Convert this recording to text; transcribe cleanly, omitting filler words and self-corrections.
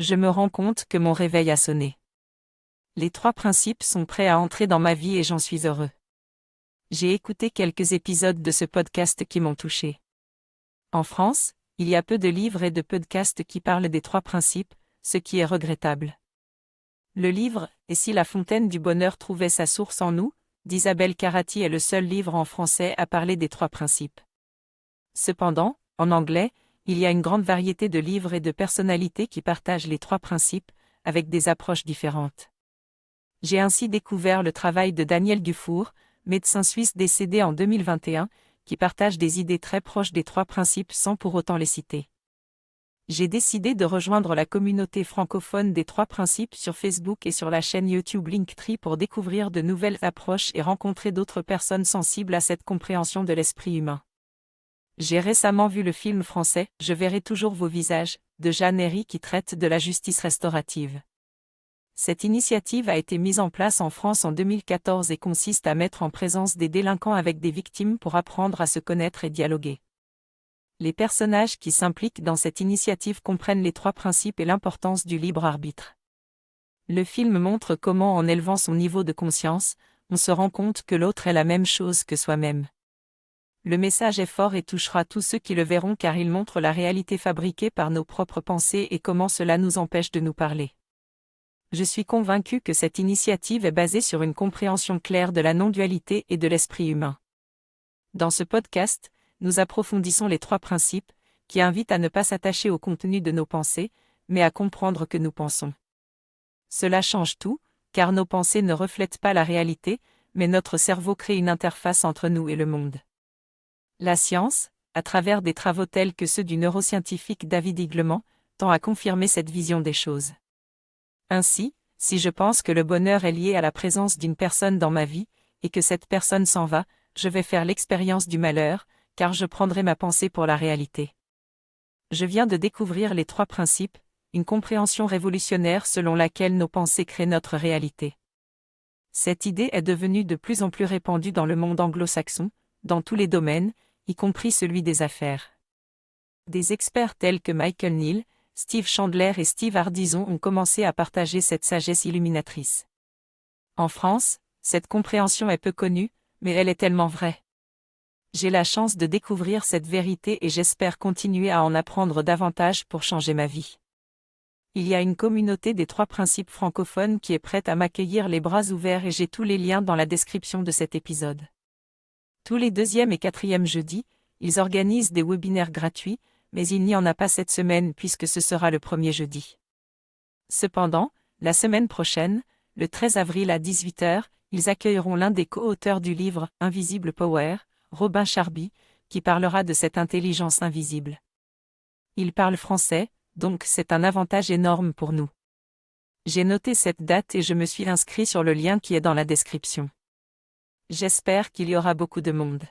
Je me rends compte que mon réveil a sonné. Les 3 principes sont prêts à entrer dans ma vie et j'en suis heureux. J'ai écouté quelques épisodes de ce podcast qui m'ont touché. En France, il y a peu de livres et de podcasts qui parlent des 3 principes, ce qui est regrettable. Le livre « Et si la fontaine du bonheur trouvait sa source en nous » d'Isabelle Carati est le seul livre en français à parler des 3 principes. Cependant, en anglais, il y a une grande variété de livres et de personnalités qui partagent les 3 principes, avec des approches différentes. J'ai ainsi découvert le travail de Daniel Dufour, médecin suisse décédé en 2021, qui partage des idées très proches des 3 principes sans pour autant les citer. J'ai décidé de rejoindre la communauté francophone des 3 principes sur Facebook et sur la chaîne YouTube Linktree pour découvrir de nouvelles approches et rencontrer d'autres personnes sensibles à cette compréhension de l'esprit humain. J'ai récemment vu le film français « Je verrai toujours vos visages » de Jeanne Herry qui traite de la justice restaurative. Cette initiative a été mise en place en France en 2014 et consiste à mettre en présence des délinquants avec des victimes pour apprendre à se connaître et dialoguer. Les personnages qui s'impliquent dans cette initiative comprennent les 3 principes et l'importance du libre arbitre. Le film montre comment en élevant son niveau de conscience, on se rend compte que l'autre est la même chose que soi-même. Le message est fort et touchera tous ceux qui le verront car il montre la réalité fabriquée par nos propres pensées et comment cela nous empêche de nous parler. Je suis convaincu que cette initiative est basée sur une compréhension claire de la non-dualité et de l'esprit humain. Dans ce podcast, nous approfondissons les 3 principes, qui invitent à ne pas s'attacher au contenu de nos pensées, mais à comprendre que nous pensons. Cela change tout, car nos pensées ne reflètent pas la réalité, mais notre cerveau crée une interface entre nous et le monde. La science, à travers des travaux tels que ceux du neuroscientifique David Eagleman, tend à confirmer cette vision des choses. Ainsi, si je pense que le bonheur est lié à la présence d'une personne dans ma vie, et que cette personne s'en va, je vais faire l'expérience du malheur, car je prendrai ma pensée pour la réalité. Je viens de découvrir les 3 principes, une compréhension révolutionnaire selon laquelle nos pensées créent notre réalité. Cette idée est devenue de plus en plus répandue dans le monde anglo-saxon, dans tous les domaines, y compris celui des affaires. Des experts tels que Michael Neill, Steve Chandler et Steve Hardison ont commencé à partager cette sagesse illuminatrice. En France, cette compréhension est peu connue, mais elle est tellement vraie. J'ai la chance de découvrir cette vérité et j'espère continuer à en apprendre davantage pour changer ma vie. Il y a une communauté des 3 principes francophones qui est prête à m'accueillir les bras ouverts et j'ai tous les liens dans la description de cet épisode. Tous les 2e et 4e jeudis, ils organisent des webinaires gratuits, mais il n'y en a pas cette semaine puisque ce sera le premier jeudi. Cependant, la semaine prochaine, le 13 avril à 18h, ils accueilleront l'un des co-auteurs du livre « Invisible Power », Robin Charby, qui parlera de cette intelligence invisible. Il parle français, donc c'est un avantage énorme pour nous. J'ai noté cette date et je me suis inscrit sur le lien qui est dans la description. J'espère qu'il y aura beaucoup de monde.